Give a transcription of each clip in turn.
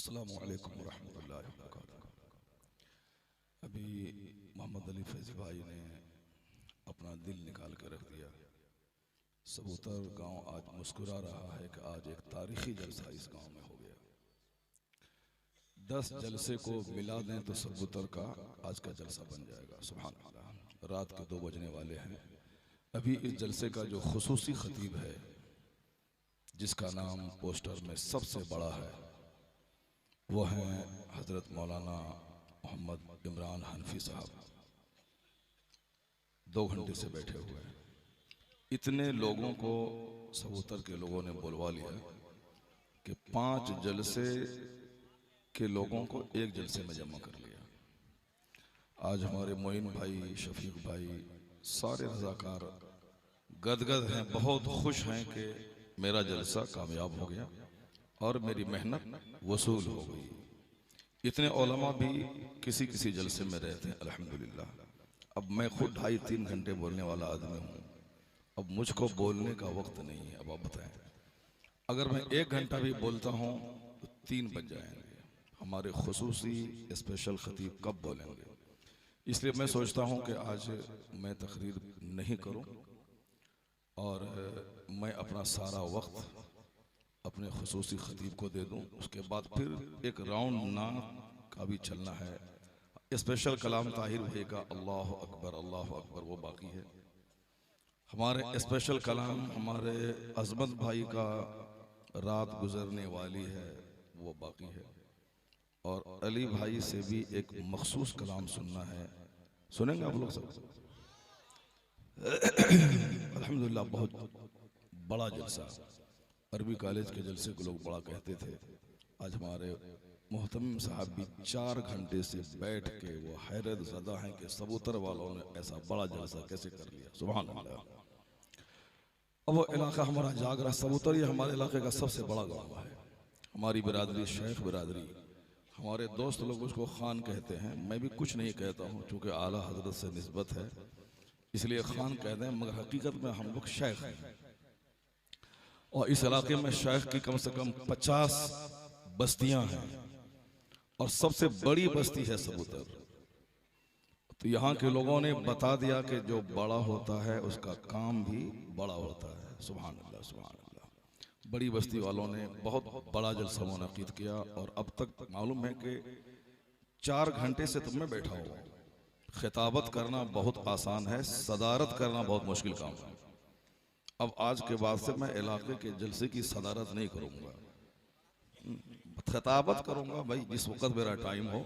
अस्सलामु अलैकुम रहमतुल्लाहि व बरकातुहू। अभी मोहम्मद अली फैज़ी भाई ने अपना दिल निकाल के रख दिया। सबूतर गांव आज मुस्कुरा रहा है कि आज एक तारीखी जलसा इस गांव में हो गया। 10 जलसे को मिला दें तो सबूतर का आज का जलसा बन जाएगा। सुभान अल्लाह। रात के 2 बजने वाले हैं। अभी इस जलसे का जो खुसूसी खतीब है, जिसका नाम पोस्टर में सबसे बड़ा है, वो हैं हज़रत मौलाना मोहम्मद इमरान हनफी साहब। 2 घंटे से बैठे हुए हैं। इतने लोगों को सबूतर के लोगों ने बुलवा लिया कि 5 जलसे के लोगों को एक जलसे में जमा कर लिया। आज हमारे मोइन भाई, शफीक भाई, सारे रज़ाकार गदगद हैं, बहुत खुश हैं कि मेरा जलसा कामयाब हो गया और मेरी मेहनत वसूल हो गई। इतने उलमा भी किसी किसी जलसे में रहते हैं, अल्हम्दुलिल्लाह। अब मैं खुद 2.5-3 घंटे बोलने वाला आदमी हूँ। अब मुझको बोलने का वक्त नहीं है। अब आप बताएं, अगर मैं 1 घंटा भी बोलता हूँ तो 3 बज जाएंगे। हमारे खुसूसी स्पेशल खतीब कब बोलेंगे? इसलिए मैं सोचता हूँ कि आज मैं तकरीर नहीं करूँ और मैं अपना सारा वक्त अपने खुसूसी खतीब को दे दूं। उसके बाद फिर एक राउंड ना का भी चलना है। स्पेशल कलाम ताहिर भाई का अल्लाह अकबर वो बाकी है। हमारे स्पेशल कलाम हमारे अजमत भाई का रात गुजरने वाली है, वो बाकी है। और अली भाई से भी एक मखसूस कलाम सुनना है। सुनेंगे आप लोग सब? अल्हम्दुलिल्लाह, बहुत बड़ा जलसा। अरबी कॉलेज के जलसे को लोग बड़ा कहते थे। आज हमारे मोहतरम साहब भी 4 घंटे से बैठ के वो हैरत ज़दा हैं कि सबूतर वालों ने ऐसा बड़ा जलसा कैसे कर लिया। सुभान अल्लाह। अब वो इलाका हमारा जाग रहा। सबूतर ये हमारे इलाके का सबसे बड़ा गाँव है। हमारी बिरादरी शेख बिरादरी, हमारे दोस्त लोग उसको खान कहते हैं। मैं भी कुछ नहीं कहता हूँ, चूँकि आला हजरत से निस्बत है इसलिए खान कहते हैं, मगर हकीकत में हम लोग शेख हैं। और इस इलाके में शेख की कम से कम 50 बस्तियां हैं और सबसे बड़ी बस्ती है सबूतर। तो यहाँ के लोगों ने बता दिया कि जो बड़ा होता है उसका काम भी बड़ा होता है। सुभान अल्लाह, सुभान अल्लाह। बड़ी बस्ती वालों ने बहुत बड़ा जलसा मुनक़िद किया और अब तक मालूम है कि 4 घंटे से तुम में बैठा हुआ। खिताबत करना बहुत आसान है, सदारत करना बहुत मुश्किल काम है। अब आज के बाद से मैं इलाके के जलसे की सदारत नहीं करूंगा, खिताबत करूंगा। भाई जिस वक्त मेरा टाइम हो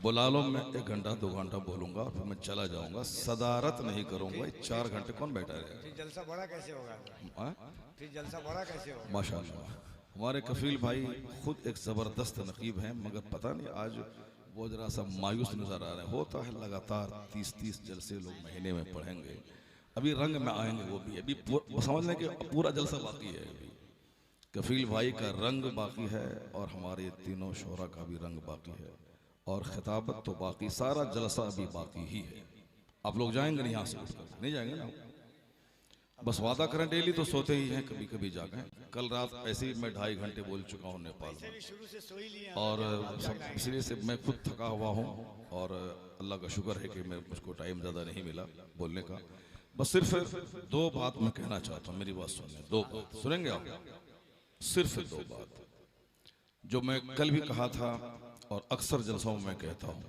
बुला लो, मैं 1 घंटा 2 घंटा बोलूंगा और फिर मैं चला जाऊंगा। सदारत नहीं करूंगा। 4 घंटे कौन बैठा रहेगा? फिर जलसा बड़ा कैसे होगा? फिर जलसा बड़ा कैसे होगा? माशाअल्लाह, हमारे कफील भाई खुद एक जबरदस्त नकीब हैं, मगर पता नहीं आज वो जरा सा मायूस नजर आ रहे हैं। होता है लगातार 30 जलसे लोग महीने में पढ़ेंगे। अभी रंग में आएंगे वो भी। अभी समझ लें कि पूरा जलसा बाकी है। अभी कफील भाई का रंग बाकी है और हमारे तीनों शोरा का भी रंग बाकी है और खिताबत तो बाकी, सारा जलसा अभी बाकी ही है। आप लोग जाएंगे नहीं यहाँ से? नहीं जाएंगे ना? बस वादा करें डेली तो सोते ही हैं, कभी कभी जागें। कल रात ऐसे ही मैं 2.5 घंटे बोल चुका हूँ नेपाल में शुरू से सो ही लिए और इसलिए से मैं खुद थका हुआ हूँ और अल्लाह का शुक्र है कि मुझको टाइम ज़्यादा नहीं मिला बोलने का। बस सिर्फ 2 बात मैं कहना चाहता हूँ, मेरी बात सुनिए। 2 बात सुनेंगे आप? सिर्फ 2 बात जो मैं कल भी कहा था और अक्सर जलसों में मैं कहता हूँ,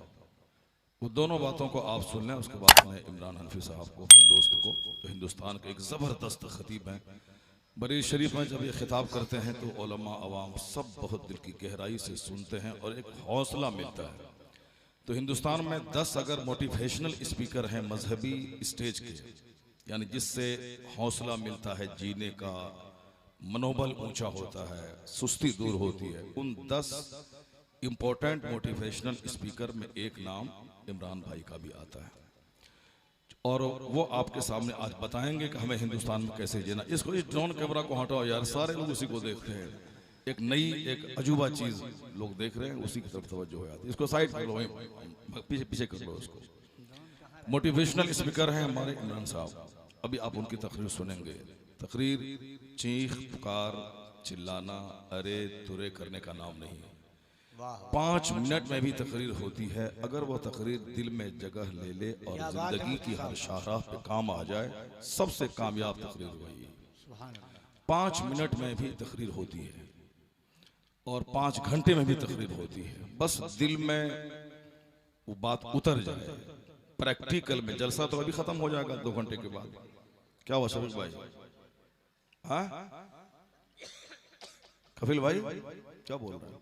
वो दोनों बातों को आप सुन लें। उसके बाद मैं इमरान हनफी साहब को, अपने दोस्त को, जो हिंदुस्तान के एक ज़बरदस्त खतीब हैं, बरेली शरीफ में जब ये खिताब करते हैं तो उलमा अवाम सब बहुत दिल की गहराई से सुनते हैं और एक हौसला मिलता है। तो हिंदुस्तान में 10 अगर मोटिवेशनल स्पीकर हैं मजहबी स्टेज के, यानी जिससे हौसला मिलता है, जीने का मनोबल ऊंचा होता है, सुस्ती दूर होती है, उन 10 इंपॉर्टेंट मोटिवेशनल स्पीकर में एक नाम इमरान भाई का भी आता है। और वो आपके सामने आज बताएंगे कि हमें हिंदुस्तान में कैसे जीना। इसको, इस ड्रोन कैमरा को हटाओ यार, सारे लोग उसी को देखते हैं। एक नई, एक अजूबा चीज लोग देख रहे हैं, उसी की तरफ तवज्जो हो जाती है। इसको साइड कर लो, पीछे पीछे कर लो उसको। मोटिवेशनल स्पीकर हैं हमारे इमरान साहब। अभी आप उनकी तकरीर सुनेंगे। तकरीर चीख पुकार चिल्लाना अरे तुरे करने का नाम नहीं है। वाह 5 मिनट में भी तकरीर होती है। अगर वो तकरीर दिल में जगह ले ले और क्या बात है। जिंदगी की हर शाहराह पे काम आ जाए, सबसे कामयाब तकरीर वही है। सुभान अल्लाह। 5 मिनट में भी तकरीर होती है और 5 घंटे में भी तकरीर होती है। बस दिल में वो बात उतर जाए। प्रैक्टिकल में जलसा तो अभी खत्म हो जाएगा 2 घंटे के बाद। क्या हुआ शफीक भाई? हाँ कफिल भाई क्या बोल रहे हैं?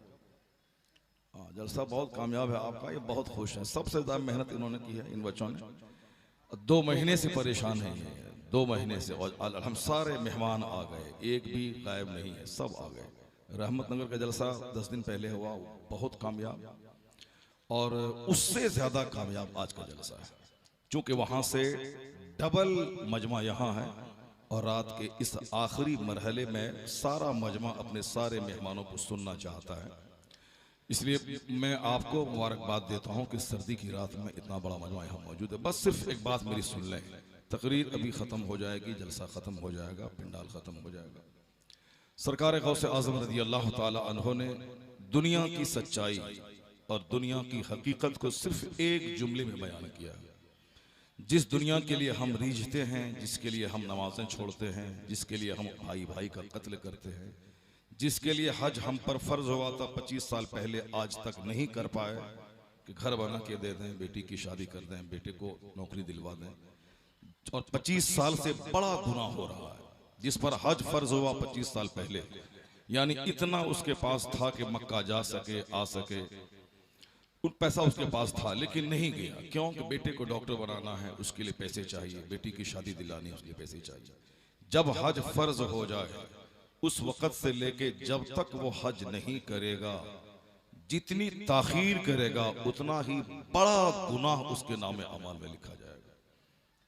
हाँ जलसा बहुत कामयाब है आपका, ये बहुत खुश है। सबसे ज्यादा मेहनत इन्होंने की है इन बच्चों ने। 2 महीने से परेशान है ये, 2 महीने से। और हम सारे मेहमान आ गए, एक भी गायब नहीं है, सब आ गए। रहमतनगर का जलसा 10 दिन पहले हुआ, बहुत कामयाब। और उससे ज्यादा कामयाब आज का जलसा है, क्योंकि वहां से डबल मजमा यहाँ है। और रात के इस आखिरी मरहले में सारा मजमा अपने सारे मेहमानों को सुनना चाहता है। इसलिए मैं आपको मुबारकबाद देता हूं कि सर्दी की रात में इतना बड़ा मजमा यहाँ मौजूद है। बस सिर्फ एक बात मेरी सुन लें, तकरीर अभी ख़त्म हो जाएगी, जलसा ख़त्म हो जाएगा, पिंडाल ख़त्म हो जाएगा। सरकार गौसे आज़म रज़ी अल्लाह ताला अन्हो ने दुनिया की सच्चाई और दुनिया की हकीकत को सिर्फ एक जुमले में बयान किया। जिस दुनिया के लिए हम रीझते हैं, जिसके लिए हम नमाजें छोड़ते हैं, जिसके लिए हम भाई भाई का कत्ल करते हैं, जिसके लिए हज हम पर फर्ज हुआ था 25 साल पहले, आज तक नहीं कर पाए कि घर बना के दे दें, बेटी की शादी कर दें, बेटे को नौकरी दिलवा दें। और 25 साल से बड़ा गुनाह हो रहा है जिस पर हज फर्ज हुआ 25 साल पहले। यानी इतना उसके पास था कि मक्का जा सके, आ सके, पैसा उसके पास था, लेकिन नहीं गया। क्यों? कि बेटे को डॉक्टर बनाना है, उसके लिए पैसे चाहिए, बेटी की शादी दिलानी है, उसके लिए पैसे चाहिए। जब हज फर्ज हो जाए उस वक़्त से लेके जब तक वो हज नहीं करेगा, जितनी ताखीर करेगा उतना ही बड़ा गुनाह उसके नामे अमाल में लिखा जाएगा।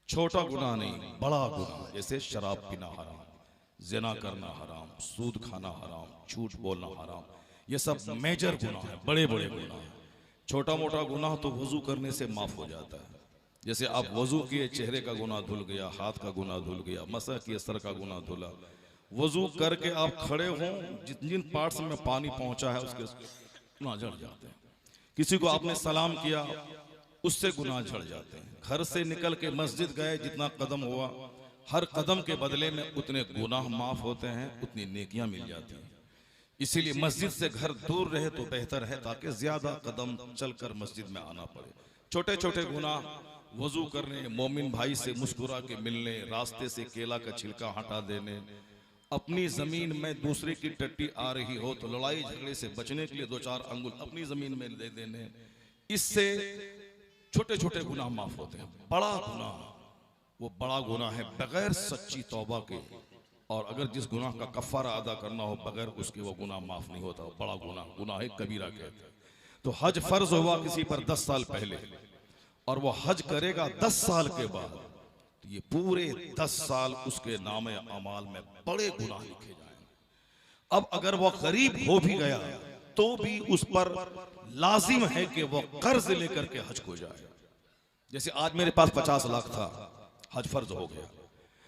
छोटा गुनाह नहीं, बड़ा गुनाह। जैसे शराब पीना हराम, ज़िना करना हराम, सूद खाना हराम, झूठ बोलना हराम, ये सब मेजर गुनाह है, बड़े बड़े गुनाह है। छोटा मोटा गुनाह तो वजू करने से माफ हो जाता है। जैसे आप वजू किए, चेहरे का गुनाह धुल गया, हाथ का गुनाह धुल गया, मसा किए, सर का गुनाह धुला। वजू करके आप खड़े हों, जिन जिन पार्ट्स में पानी पहुंचा है उसके गुनाह झड़ जाते हैं। किसी को आपने सलाम किया, उससे गुनाह झड़ जाते हैं। घर से निकल के मस्जिद गए, जितना कदम हुआ, हर कदम के बदले में उतने गुनाह माफ होते हैं, उतनी नेकियां मिल जाती हैं। इसीलिए मस्जिद से घर दूर रहे तो बेहतर है, ताकि ज्यादा कदम चलकर मस्जिद में आना पड़े। छोटे छोटे गुनाह, वजू करने, मोमिन भाई से मुस्कुरा के मिलने, रास्ते से केला का छिलका हटा देने, अपनी जमीन में दूसरे की टट्टी आ रही हो तो लड़ाई झगड़े से बचने के लिए 2-4 अंगुल अपनी जमीन में दे देने, इससे छोटे छोटे गुनाह माफ होते हैं। बड़ा गुनाह, वो बड़ा गुनाह है बगैर सच्ची तौबा के। और अगर जिस गुनाह का कफ़ारा अदा करना हो बगैर उसके, वो गुनाह माफ नहीं होता, बड़ा गुनाह, गुनाह कबीरा कहते हैं। तो हज फर्ज हुआ किसी पर 10 साल पहले, और वो हज करेगा 10 साल के बाद, तो ये पूरे 10 साल उसके नामे अमाल में बड़े गुनाह लिखे जाएंगे। अब अगर वो गरीब हो भी गया तो भी उस पर लाजिम है कि वो कर्ज लेकर के हज को जाए। जैसे आज मेरे पास 50 लाख था, हज फर्ज हो गया,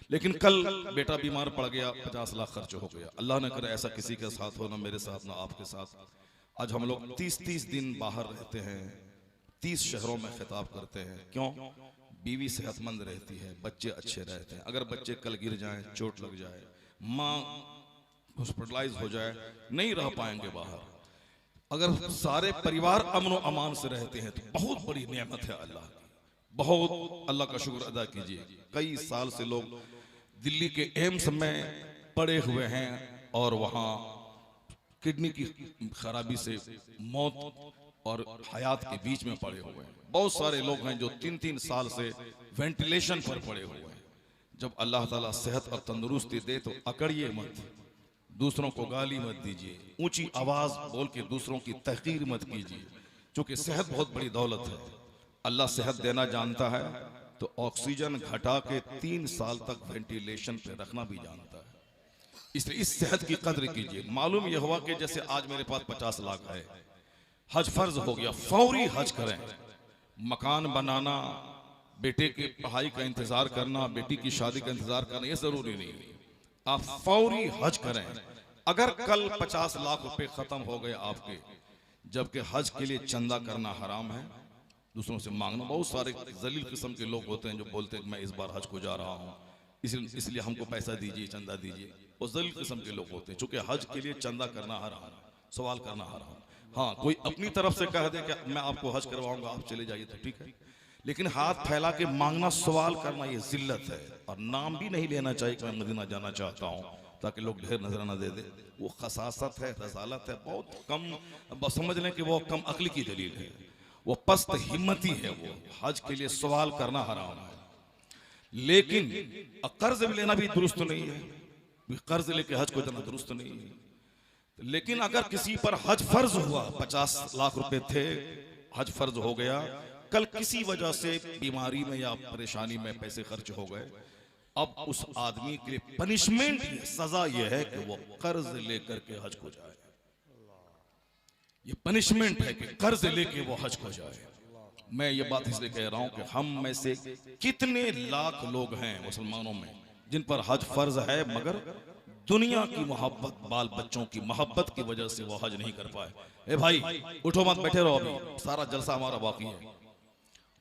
लेकिन कल बेटा बीमार पड़ गया, 50 लाख खर्च हो गया। अल्लाह न करे ऐसा किसी के साथ हो, ना मेरे साथ ना आपके साथ। आज हम लोग 30-30 दिन बाहर रहते हैं, 30 शहरों में खिताब करते हैं। क्यों? बीवी सेहतमंद रहती है, बच्चे अच्छे रहते हैं। अगर बच्चे कल गिर जाएं, चोट लग जाए, माँ हॉस्पिटलाइज हो जाए, नहीं रह पाएंगे बाहर। अगर सारे परिवार अमन व अमान से रहते हैं तो बहुत बड़ी नेमत है अल्लाह की। बहुत अल्लाह का शुक्र अदा कीजिए। कई साल से लोग दिल्ली के एम्स में पड़े हुए हैं और वहाँ किडनी की खराबी से मौत और हयात के बीच में पड़े हुए हैं। बहुत सारे लोग हैं जो 3-3 साल से वेंटिलेशन पर पड़े हुए हैं। जब अल्लाह ताला सेहत और तंदुरुस्ती दे तो अकड़िए मत, दूसरों को गाली मत दीजिए, ऊंची आवाज बोल के दूसरों की तहकीर मत कीजिए, क्योंकि सेहत बहुत बड़ी दौलत है। अल्लाह सेहत देना जानता है तो ऑक्सीजन घटा के 3 साल तक वेंटिलेशन पे रखना भी जानता है। इसलिए इस सेहत की कद्र कीजिए। मालूम यह हुआ कि जैसे आज मेरे पास 50 लाख है, हज फर्ज हो गया, फौरी हज करें। मकान बनाना, बेटे की पढ़ाई का इंतजार करना, बेटी की शादी का इंतजार करना, ये जरूरी नहीं है। आप फौरी हज करें। अगर कल 50 लाख रुपए खत्म हो गए आपके, जबकि हज के लिए चंदा करना हराम है, दूसरों से मांगना। बहुत सारे जलील किस्म के लोग होते हैं जो बोलते हैं कि मैं इस बार हज को जा रहा हूँ, इसलिए हमको पैसा दीजिए, चंदा दीजिए। वो जलील किस्म के लोग होते हैं। चूंकि हज के लिए चंदा करना हराम, सवाल करना हराम। हाँ, कोई अपनी तरफ से कह दे कि मैं आपको हज करवाऊंगा, आप चले जाइए, तो ठीक है। लेकिन हाथ फैला के मांगना, सवाल करना, ये जिल्लत है। और नाम भी नहीं लेना चाहिए कि मैं मदीना जाना चाहता हूँ, ताकि लोग ढेर नजराना दे दे। वो खसासत है, रसालत है, बहुत कम। बस समझ लें कि वो कम अक्ल की दलील है, वो पस्त हिम्मती है। वो हज के लिए सवाल करना हराम है। लेकिन कर्ज लेना भी दुरुस्त नहीं है, कर्ज लेके हज को जाना दुरुस्त नहीं है। लेकिन अगर किसी पर हज फर्ज हुआ, 50 लाख रुपए थे, हज फर्ज हो गया, कल किसी वजह से बीमारी में या परेशानी में पैसे खर्च हो गए, अब उस आदमी के लिए पनिशमेंट, सजा यह है कि वो कर्ज लेकर के हज को जाए। ये पनिशमेंट है कि कर्ज लेके वो हज को जाए। मैं ये बात इसलिए कह रहा हूं कि हम में से कितने लाख लोग हैं मुसलमानों में जिन पर हज फर्ज है, मगर दुनिया की मोहब्बत, बाल बच्चों की मोहब्बत की वजह से वो हज नहीं कर पाए। ए भाई उठो मत, बैठे रहो, अभी सारा जलसा हमारा बाकी है,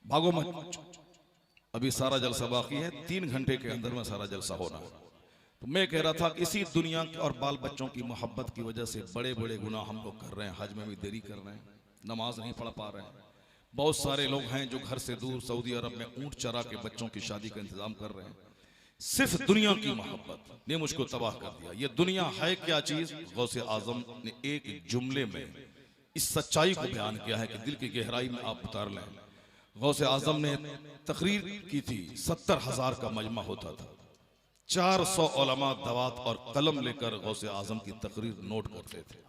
भागो मत, अभी सारा जलसा बाकी है। 3 घंटे के अंदर में सारा जलसा होना है। तो मैं कह रहा था, इसी दुनिया और बाल बच्चों की मोहब्बत की वजह से बड़े बड़े गुनाह हम लोग कर रहे हैं। हज में भी देरी कर रहे हैं, नमाज नहीं पढ़ पा रहे हैं। बहुत सारे लोग हैं जो घर से दूर सऊदी अरब में ऊंट चरा के बच्चों की शादी का इंतजाम कर रहे हैं। सिर्फ दुनिया की मोहब्बत ने मुझको तबाह कर दिया। ये दुनिया है क्या चीज? गौसे आजम ने एक जुमले में इस सच्चाई को बयान किया है कि दिल की गहराई में आप उतार लें। गौसे आजम ने तकरीर की थी, 70,000 का मजमा होता था, 400 उलमा दवात और कलम लेकर गौसे आजम की तकरीर नोट करते थे।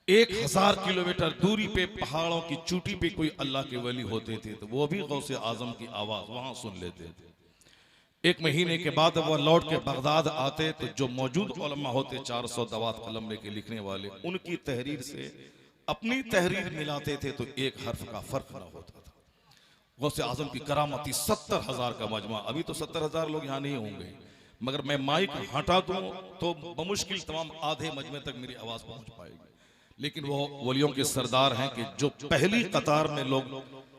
1000 किलोमीटर दूरी पे पहाड़ों की चोटी पे कोई अल्लाह के वली होते थे तो वो भी गौसे आजम की आवाज वहां सुन लेते थे। 1 महीने के बाद वह लौट के बगदाद आते तो जो मौजूद उलमा होते, 400 दवात कलम लेके लिखने वाले, उनकी तहरीर से अपनी तहरीर मिलाते थे तो एक हर्फ का फर्क ना होता था। गौसे आजम की करामती 70,000 का मजमा। अभी तो 70,000 लोग यहाँ नहीं होंगे, मगर मैं माइक हटा दूं तो बमुश्किल तमाम आधे मजमे तक मेरी आवाज पहुंच पाएगी। लेकिन वो वलियों के सरदार हैं कि जो पहली कतार में लोग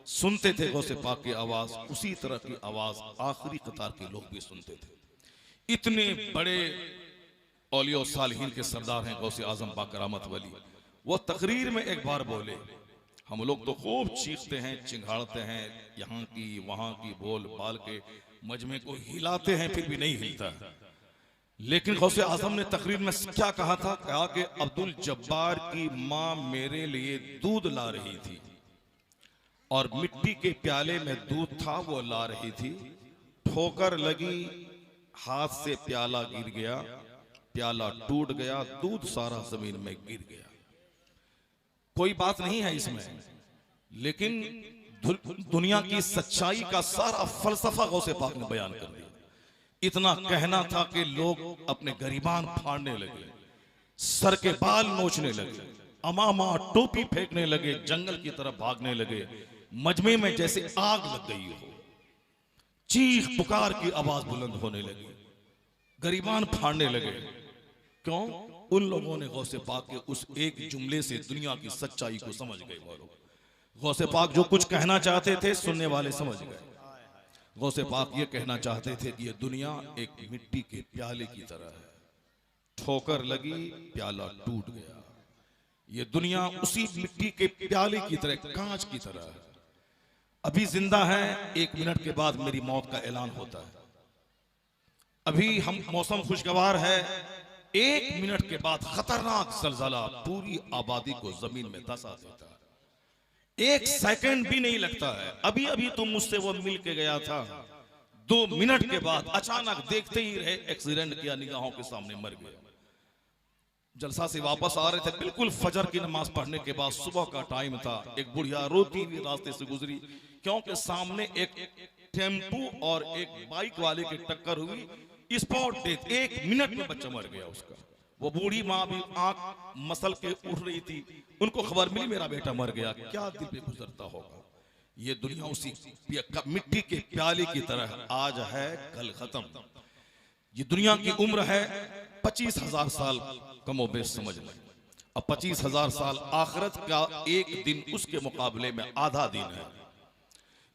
सुनते थे गौसे पाक की आवाज, उसी तरह की आवाज आखिरी कतार के लोग भी सुनते थे। इतने बड़े औलिया सालिहीन के सरदार हैं गौसे आजम बाकरामत वली। वो तकरीर में एक बार बोले, हम लोग तो खूब चीखते हैं, चिंगाड़ते हैं, यहाँ की वहां की बोल बाल के मजमे को हिलाते हैं, फिर भी नहीं हिलता। लेकिन गौसे आजम ने तकरीर में क्या कहा था? कहा कि अब्दुल जब्बार की माँ मेरे लिए दूध ला रही थी और मिट्टी के प्याले में दूध था, वो ला रही थी, ठोकर लगी, हाथ से प्याला गिर गया, प्याला टूट गया, दूध सारा जमीन में गिर गया। कोई बात नहीं है इसमें, लेकिन दुनिया की सच्चाई का सारा फलसफा गौसे पाक ने बयान कर दिया। इतना कहना था कि लोग अपने गरीबान फाड़ने लगे, सर के बाल नोचने लगे, अमामा टोपी फेंकने लगे, जंगल की तरफ भागने लगे, मजमे में जैसे आग लग गई हो, चीख पुकार की आवाज बुलंद होने लगी, गरीबान फाड़ने लगे। क्यों? उन लोगों ने गौसे पाक के उस एक जुमले से दुनिया की सच्चाई को समझ गए। वो लोग गौसे पाक जो कुछ कहना चाहते थे सुनने वाले समझ गए। गौसे पाक ये कहना चाहते थे कि ये दुनिया एक मिट्टी के प्याले की तरह है, ठोकर लगी, प्याला टूट गया। ये दुनिया उसी मिट्टी के प्याले की तरह, कांच की तरह है। अभी जिंदा है, 1 मिनट के बाद मेरी मौत का ऐलान होता है। अभी हम मौसम खुशगवार है, 1 मिनट के बाद खतरनाक जलजला पूरी आबादी को जमीन में धंसा देता है। 1 सेकंड भी नहीं लगता है। अभी अभी तुम मुझसे वो मिल के गया था, 2 मिनट के बाद अचानक देखते ही रहे एक्सीडेंट किया, निगाहों के सामने मर गया। जलसा से वापस आ रहे थे, बिल्कुल फजर की नमाज पढ़ने के बाद, सुबह का टाइम था, एक बुढ़िया रोती हुई रास्ते से गुजरी, क्योंकि सामने एक टेम्पू और एक बाइक वाले की टक्कर हुई। स्पॉट डेथ, 1 मिनट में बच्चा मर गया उसका। वो बूढ़ी माँ भी आंख मसल के उठ रही थी, उनको खबर मिली मेरा बेटा मर गया। क्या दिल पे गुजरता होगा। ये दुनिया उसी मिट्टी के प्याले की तरह, आज है कल खत्म। ये दुनिया की उम्र है 25,000 साल कमोबेश समझ लें। अब 25,000 साल आखिरत का एक दिन उसके मुकाबले में आधा दिन है।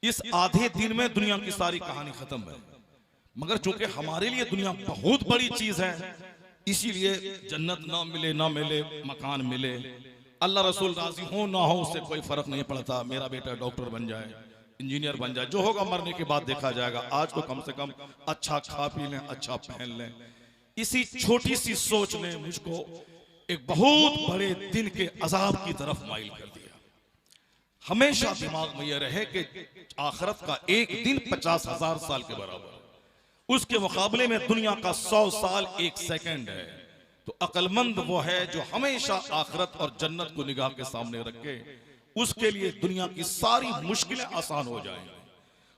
इस आधे दिन में दुनिया की सारी कहानी खत्म है। मगर चूंकि हमारे लिए दुनिया बहुत बड़ी चीज है, इसीलिए जन्नत ना मिले ना मिले, मकान मिले, अल्लाह रसूल राजी हो ना हो उससे कोई फर्क नहीं पड़ता। मेरा बेटा डॉक्टर बन जाए, इंजीनियर बन जाए, जो होगा मरने के बाद देखा जाएगा। आज तो कम से कम अच्छा खा पी लें, अच्छा पहन लें। इसी छोटी सी सोच ने मुझको एक बहुत बड़े दिन के अजाब की तरफ माइल कर दिया। हमेशा दिमाग में यह रहे कि आखिरत का एक दिन 50,000 साल के बराबर, उसके मुकाबले में दुनिया का 100 साल 1 सेकंड है। तो अक्लमंद वो है जो हमेशा आखिरत और जन्नत को निगाह के सामने रखे, उसके लिए दुनिया की सारी मुश्किलें आसान हो जाएंगी।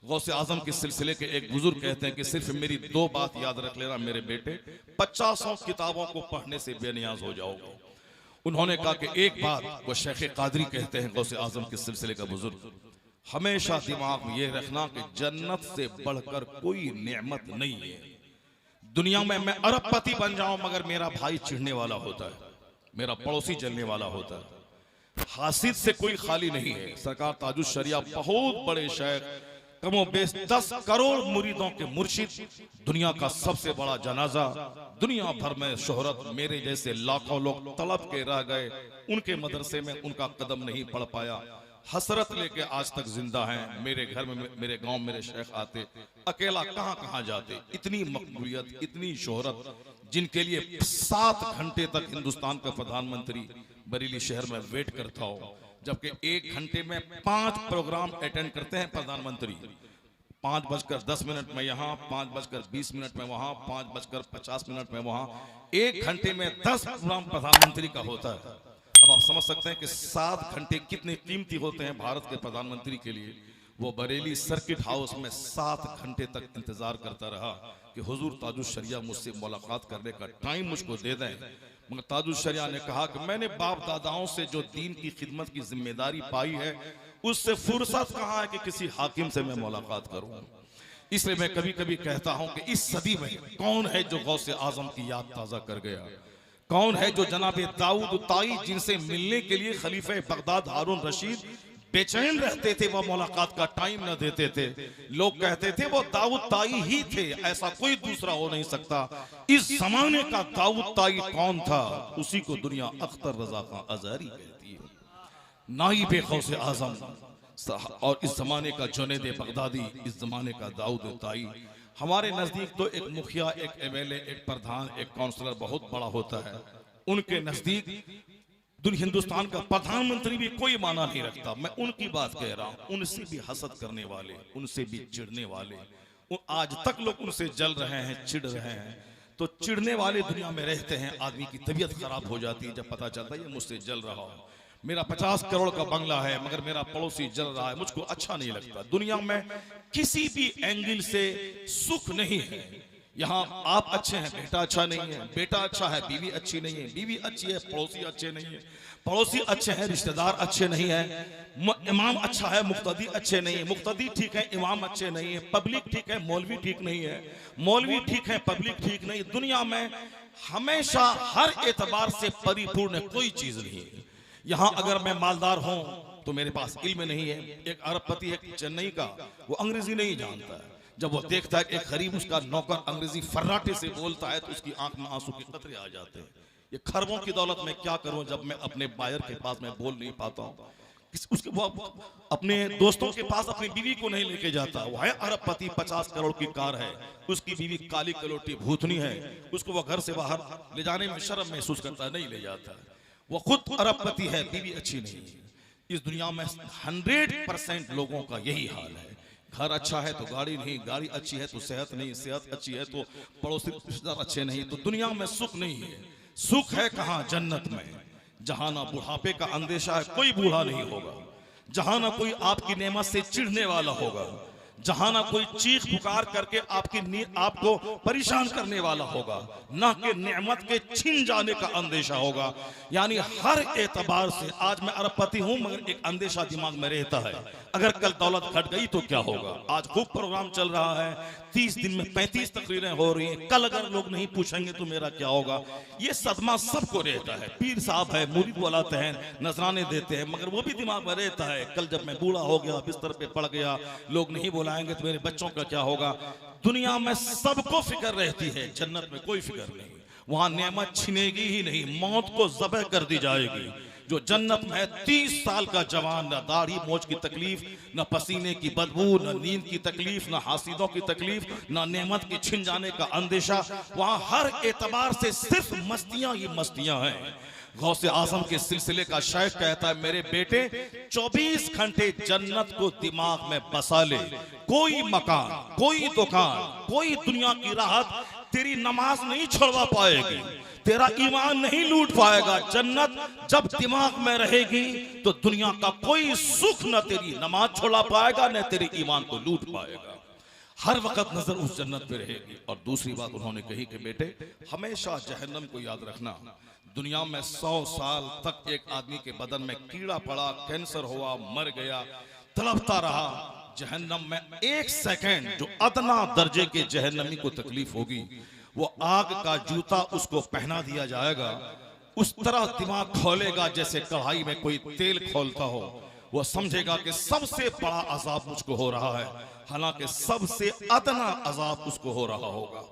गौसे आजम के सिलसिले के एक बुजुर्ग कहते हैं कि सिर्फ मेरी 2 बात याद रख लेना मेरे बेटे, 50 किताबों को पढ़ने से बेनियाज हो जाओगे। उन्होंने कहा कि एक बात, वो शेख कादरी कहते हैं गौसे आजम के सिलसिले का बुजुर्ग, हमेशा दिमाग में ये रखना कि जन्नत से बढ़कर कोई नेमत नहीं है। दुनिया में मैं अरबपति बन जाऊं मगर मेरा भाई चिढ़ने वाला होता है, मेरा पड़ोसी जलने वाला होता है। हासिद से कोई खाली नहीं है। सरकार ताजुश शरिया बहुत बड़े शेख, कमो बेश 10 करोड़ मुरीदों के मुर्शिद, दुनिया का सबसे बड़ा जनाजा, दुनिया भर में शोहरत, मेरे जैसे लाखों लोग तड़प के रह गए, उनके मदरसे में उनका कदम नहीं पड़ पाया, हसरत लेके आज तक जिंदा हैं। मेरे घर में, मेरे गांव मेरे शेख आते, अकेला कहां कहां जाते। इतनी मकबूलियत, इतनी शोहरत, जिनके लिए 7 घंटे तक हिंदुस्तान का प्रधानमंत्री बरेली शहर में वेट करता हो, जबकि 1 घंटे में 5 प्रोग्राम अटेंड करते हैं प्रधानमंत्री। 5:10 में यहाँ, 5:20 में वहां, 5:50 में वहां, 1 घंटे में 10 प्रोग्राम प्रधानमंत्री का होता है। अब आप समझ सकते हैं कि 7 घंटे कितने कीमती होते हैं भारत के प्रधानमंत्री के लिए। वो बरेली सर्किट हाउस में 7 घंटे तक इंतजार करता रहा कि हुजूर ताजुश शरिया मुझसे मुलाकात करने का टाइम मुझको दे दें। मगर ताजुश शरिया ने कहा कि मैंने बाप दादाओं से जो दीन की खिदमत की जिम्मेदारी पाई है, उससे फुर्सत कहाँ है कि किसी हाकिम से मैं मुलाकात करूं। इसलिए मैं कभी कभी कहता हूं कि इस सदी में कौन है जो गौसे आजम की याद ताजा कर गया, कौन है जो जनाबे दाऊद ताई, जिनसे मिलने के लिए खलीफे बगदाद हारून रशीद बेचैन रहते थे, वो मुलाकात का टाइम न देते थे। लोग कहते थे वो दाऊद ताई ही थे, ऐसा कोई दूसरा हो नहीं सकता। इस जमाने का दाऊद ताई कौन था? उसी को दुनिया अख्तर रजा खां अजहरी कहती है, नाइबे गौसे आजम। और इस जमाने का जुनैद बगदादी, इस जमाने का दाऊद ताई। हमारे नजदीक तो एक मुखिया, एक एमएलए, एक प्रधान, एक काउंसलर बहुत बड़ा होता है। उनके नजदीक हिंदुस्तान का प्रधानमंत्री भी कोई माना नहीं रखता। मैं उनकी बात कह रहा हूं, उनसे भी हसद करने वाले, उनसे भी चिढ़ने वाले, आज तक लोग उनसे जल रहे हैं, चिढ़ रहे हैं। तो चिढ़ने वाले दुनिया में रहते हैं, आदमी की तबीयत खराब हो जाती है जब पता चलता है ये मुझसे जल रहा हो। मेरा 50 करोड़ का बंगला है मगर मेरा पड़ोसी जल रहा है, मुझको अच्छा नहीं लगता। दुनिया में किसी भी एंगल से सुख नहीं है। यहाँ आप अच्छे हैं, बेटा अच्छा नहीं है, बेटा अच्छा है, बीवी अच्छी नहीं है, बीवी अच्छी है, पड़ोसी अच्छे नहीं है, पड़ोसी अच्छे हैं, रिश्तेदार अच्छे नहीं है, इमाम अच्छा है, मुक्तदी अच्छे नहीं है, मुक्तदी ठीक है, इमाम अच्छे नहीं है, पब्लिक ठीक है, मौलवी ठीक नहीं है, मौलवी ठीक है, पब्लिक ठीक नहीं। दुनिया में हमेशा हर एतबार से परिपूर्ण कोई चीज नहीं है। यहाँ अगर मैं मालदार हूं तो मेरे पास इल्म नहीं है। एक अरबपति है चेन्नई का, वो अंग्रेजी नहीं जानता है। जब वो देखता है कि एक गरीब उसका नौकर अंग्रेजी फर्राटे से बोलता है तो उसकी आंख में आंसू के कतरे आ जाते हैं। ये खरबों की दौलत में क्या करूं जब मैं अपने बायर के पास में बोल नहीं पाता हूं। उसके वो अपने दोस्तों के पास अपनी बीवी को नहीं लेके जाता। वो है अरबपति, 50 करोड़ की कार है, उसकी बीवी काली कलोटी भूतनी है, उसको वो घर से बाहर ले जाने में शर्म महसूस करता है, नहीं ले जाता। वो खुद अरबपति है, बीवी अच्छी नहीं है। इस दुनिया में 100% लोगों का यही हाल है। घर अच्छा है तो गाड़ी नहीं, गाड़ी अच्छी है तो सेहत नहीं, सेहत अच्छी है तो पड़ोसी रिश्तेदार अच्छे नहीं। तो दुनिया में सुख नहीं है। सुख है कहाँ? जन्नत में, जहां ना बुढ़ापे का अंदेशा है, कोई बूढ़ा नहीं होगा, जहां ना कोई आपकी नेमत से चिढ़ने वाला होगा, जहां ना कोई चीख पुकार करके आपको परेशान करने वाला होगा, ना कि नेमत के छिन जाने का अंदेशा होगा। यानी हर एतबार से आज मैं अरबपति हूं मगर एक अंदेशा दिमाग में रहता है, अगर कल दौलत घट गई तो क्या होगा। आज खूब प्रोग्राम चल रहा है, 30 दिन में 35 तकरीरें हो रही हैं, कल अगर लोग नहीं पूछेंगे तो मेरा क्या होगा। ये सदमा सबको रहता है। पीर साहब है, मुरीद बुलाते हैं, नजराने देते हैं, मगर वो भी दिमाग में रहता है कल जब मैं बूढ़ा हो गया, बिस्तर पे पड़ गया, लोग नहीं बुलाएंगे तो मेरे बच्चों का क्या होगा। दुनिया में सबको फिक्र रहती है, जन्नत में कोई फिक्र नहीं। वहां नेमत छिनेगी ही नहीं, मौत को ज़बह कर दी जाएगी। जो जन्नत में है 30 साल का जवान, न दाढ़ी मोछ की तकलीफ, न पसीने की बदबू, न नींद की तकलीफ, न हासिदों की तकलीफ, न नेमत के छिन जाने का अंदेशा। वहां हर एतबार से सिर्फ मस्तियां ही मस्तियां हैं। गौसे आजम के सिलसिले का शेख कहता है, मेरे बेटे 24 घंटे जन्नत को दिमाग में बसा ले। कोई मकान, कोई दुकान, कोई दुनिया की राहत तेरी नमाज नहीं छोड़वा पाएगी, तेरा ईमान नहीं लूट पाएगा। जन्नत जब दिमाग में रहेगी तो दुनिया का कोई सुख न तेरी नमाज छोड़ा पाएगा, न तेरे ईमान को लूट पाएगा। हर वक्त नजर उस जन्नत पे रहेगी। और दूसरी बात उन्होंने कही कि बेटे हमेशा जहन्नम को याद रखना। दुनिया में 100 साल तक एक आदमी के बदन में कीड़ा पड़ा, कैंसर हुआ, मर गया, तड़पता रहा। जहन्नम में 1 सेकंड जो अदना दर्जे के जहन्नमी को तकलीफ होगी, वो आग का जूता उसको पहना दिया जाएगा। उस तरह दिमाग खोलेगा जैसे कढ़ाई में कोई तेल खोलता हो। वो समझेगा कि सबसे बड़ा अजाब मुझको हो रहा है, हालांकि सबसे अदना अजाब उसको हो रहा होगा।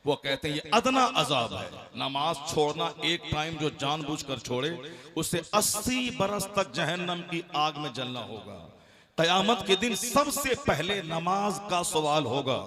वो कहते हैं ये अदना अजाब है। नमाज छोड़ना एक टाइम जो जानबूझकर छोड़े, उसे 80 बरस तक जहन्नम की आग में जलना होगा। कयामत के दिन सबसे पहले नमाज का सवाल होगा।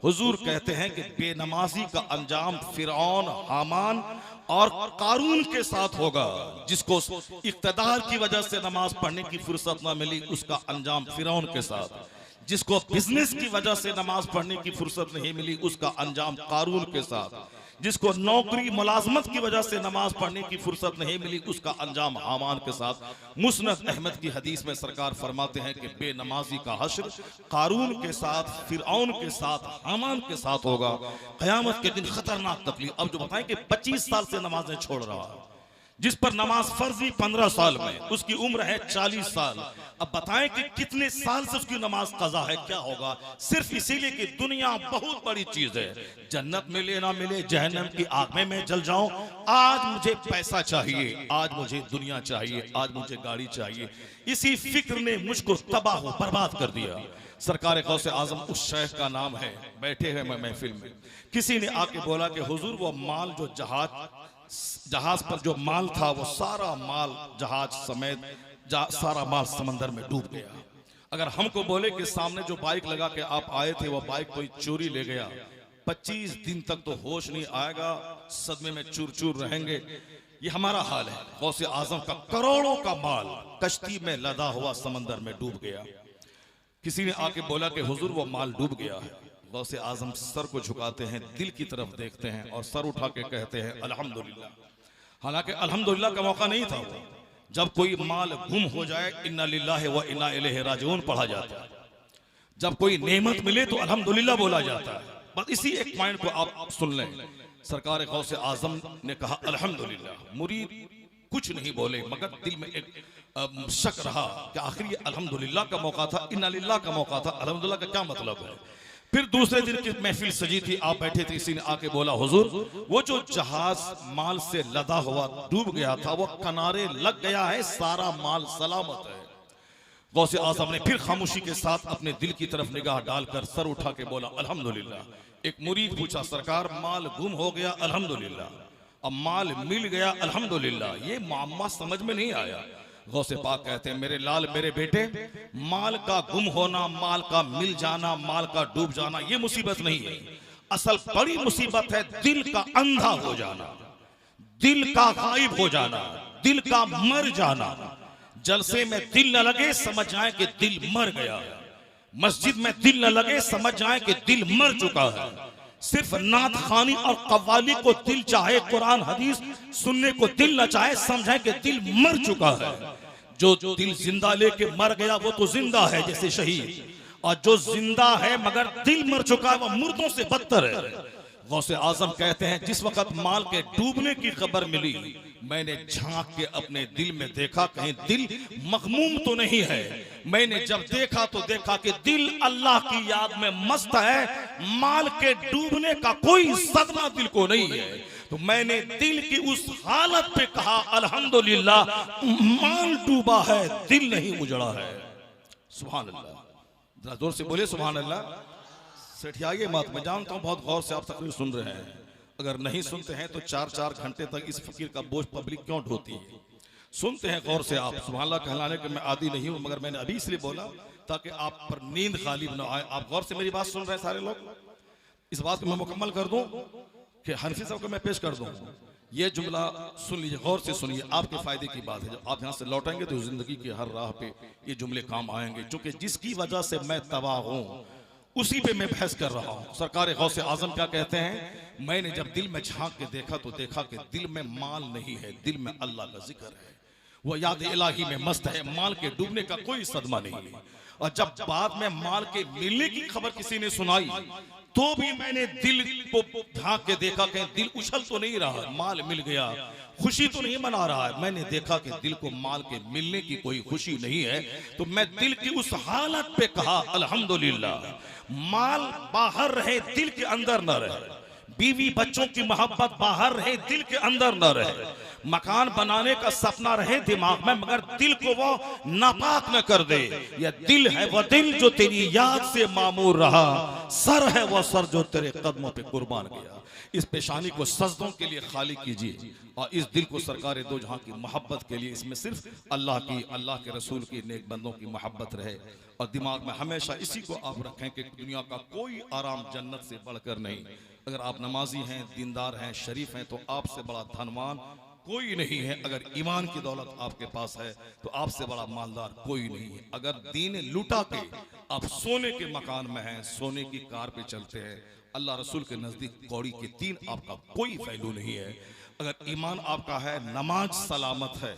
हुजूर कहते हैं कि बेनमाजी का अंजाम फिरौन, हामान और कारून के साथ होगा। जिसको इख्तिदार की वजह से नमाज पढ़ने की फुर्सत ना मिली, उसका अंजाम फिरौन के साथ। जिसको बिजनेस की वजह से नमाज पढ़ने की फुर्सत नहीं मिली, उसका अंजाम कारून के साथ। जिसको नौकरी मुलाजमत की वजह से नमाज पढ़ने की फुर्सत नहीं मिली, उसका अंजाम हामान के साथ। मुस्नद अहमद की हदीस में सरकार फरमाते हैं कि बेनमाजी का हश्र कारून के साथ, फिरऔन के साथ, हामान के साथ होगा। क़यामत के दिन खतरनाक तकलीफ। अब जो बताएं कि 25 साल से नमाजें छोड़ रहा है, जिस पर नमाज फर्जी 15 साल में, उसकी उम्र है 40 साल। अब बताएं कि कितने साल से उसकी नमाज कज़ा है, क्या होगा। सिर्फ इसीलिए कि दुनिया बहुत बड़ी चीज है, जन्नत मिले ना मिले, जहन्नम की आग में मैं जल जाऊं, आज मुझे पैसा चाहिए, आज मुझे दुनिया चाहिए, आज मुझे गाड़ी चाहिए। इसी फिक्र ने मुझको तबाह बर्बाद कर दिया। सरकार गौसे आजम उस शेख का नाम है। बैठे हैं मैं महफिल में, किसी ने आके बोला कि हुजूर वो माल जो जहाज पर जो माल था, वो सारा माल जहाज समेत सारा माल समंदर में डूब गया। अगर हमको बोले कि सामने जो बाइक लगा के आप आए थे, वो बाइक कोई चोरी ले गया, 25 दिन तक तो होश नहीं आएगा, सदमे में चूर चूर रहेंगे। ये हमारा हाल है। गौसे आजम का करोड़ों का माल कश्ती में लदा हुआ समंदर में डूब गया। किसी ने आके बोला कि हुजूर वो माल डूब गया है। गौसे आजम सर को झुकाते हैं, दिल की तरफ देखते हैं और सर उठा के कहते हैं अल्हम्दुलिल्लाह। हालांकि अल्हम्दुलिल्लाह का मौका नहीं था वो। जब कोई माल गुम हो जाए, इन्ना लिल्लाहि व इन्ना इलैहि राजिऊन पढ़ा जाता है। जब कोई नेमत मिले तो अल्हम्दुलिल्लाह बोला जाता है। बस इसी एक पॉइंट को आप सुन लें। सरकार गौसे आजम ने कहा अल्हम्दुलिल्लाह। मुरीद कुछ नहीं बोले, मगर दिल में एक शक रहा कि आखिर ये अल्हम्दुलिल्लाह का मौका था, इन्ना लिल्लाह का मौका था, अल्हम्दुलिल्लाह का क्या मतलब है। फिर दूसरे दिन की महफिल सजी थी, आप बैठे थे, किसी ने आके बोला हुजूर वो जो जहाज माल से लदा हुआ डूब गया था, वो किनारे लग गया है, सारा माल सलामत है। गौसे आजम ने फिर खामोशी के साथ अपने दिल की तरफ निगाह डालकर सर उठा के बोला अल्हम्दुलिल्लाह। एक मुरीद पूछा सरकार माल गुम हो गया अल्हम्दुलिल्लाह, अब माल मिल गया अल्हम्दुलिल्लाह, ये मामला समझ में नहीं आया। गौसे पाक कहते हैं मेरे लाल, मेरे बेटे, माल का गुम होना, माल का मिल जाना, माल का डूब जाना, ये मुसीबत नहीं है। असल बड़ी मुसीबत है दिल का अंधा हो जाना, दिल का गायब हो जाना, दिल का मर जाना। जलसे में दिल न लगे, समझ जाए कि दिल मर गया। मस्जिद में दिल न लगे, समझ जाए कि दिल मर चुका है। सिर्फ नात खानी और कव्वाली को दिल चाहे, कुरान हदीस सुनने को दिल न चाहे, समझे कि दिल मर चुका है। जो दिल जिंदा लेके मर गया वो तो जिंदा है जैसे शहीद, और जो जिंदा है मगर दिल मर चुका है वो मुर्दों से बदतर है। गौसे आजम कहते हैं जिस वक्त माल के डूबने की खबर मिली, मैंने झांक के अपने दिल में देखा कहीं दिल मखमूम तो नहीं है। मैंने जब देखा तो देखा कि दिल अल्लाह की याद में मस्त है, माल के डूबने का कोई सदमा दिल को नहीं है। तो मैंने दिल की उस हालत पे कहा अल्हम्दुलिल्लाह, माल डूबा है, दिल नहीं उजड़ा है। सुभान अल्लाह, जरा जोर से बोले सुभान अल्लाह। सेठियाइए मत, मैं जानता हूं बहुत गौर से आप तकरीर सुन रहे हैं। अगर नहीं सुनते हैं तो 4-4 घंटे तक इस फकीर का बोझ पब्लिक क्यों ढोती है। सुनते हैं गौर से आप। सुभान अल्लाह कहलाने के मैं आदी नहीं हूं, मगर मैंने अभी इसलिए बोला ताकि आप पर नींद गालिब न आए। आप गौर से मेरी बात सुन रहे हैं सारे लोग। इस बात को मैं मुकम्मल कर दूं कि हनफी साहब को मैं पेश कर दूं। ये जुमला सुन लीजिए, गौर से सुनिए, आपके फायदे की बात है। जब आप यहाँ से लौटेंगे तो जिंदगी की हर राह पे ये जुमले काम आएंगे। क्योंकि जिसकी वजह से मैं तबाह हूँ उसी पे मैं बहस कर रहा हूँ। सरकार गौसे आजम क्या कहते हैं, मैंने जब दिल में झांक के देखा तो देखा कि दिल में माल नहीं है, दिल में अल्लाह का जिक्र है, वो याद इलाही में मस्त है, माल के डूबने का कोई सदमा नहीं है। और जब बाद में माल के मिलने की खबर किसी ने सुनाई तो भी मैंने दिल को झांक के देखा कि दिल उछल तो नहीं रहा, माल मिल गया, खुशी तो नहीं मना रहा है। मैंने देखा कि दिल को माल के मिलने की कोई खुशी नहीं है। तो मैं दिल की उस हालत पे कहा अल्हम्दुलिल्लाह, माल बाहर रहे दिल के अंदर न रहे, बीवी बच्चों की मोहब्बत बाहर रहे दिल के अंदर न रहे, मकान बनाने का सपना रहे दिमाग में मगर दिल को वो नापाक न कर दे। यह दिल है वह दिल जो तेरी याद से मामूर रहा, सर है वह सर जो तेरे कदमों पे कुर्बान गया। इस पेशानी को सजदों के लिए खाली कीजिए और इस दिल को सरकार दो जहां की मोहब्बत के लिए, इसमें सिर्फ अल्लाह की, अल्लाह के रसूल की, नेक बंदों की मोहब्बत रहे। और दिमाग में हमेशा इसी को आप रखें कि दुनिया का कोई आराम जन्नत से बढ़कर नहीं। अगर आप नमाजी हैं, दीनदार हैं, शरीफ हैं तो आपसे बड़ा धनवान कोई नहीं है। अगर ईमान की दौलत आपके पास है तो आपसे बड़ा मालदार कोई नहीं है। अगर दीन लुटा के आप सोने के मकान में हैं, सोने की कार पे चलते हैं, अल्लाह रसूल के नजदीक कौड़ी के 3 आपका कोई वैल्यू नहीं है। अगर ईमान आपका है, नमाज सलामत है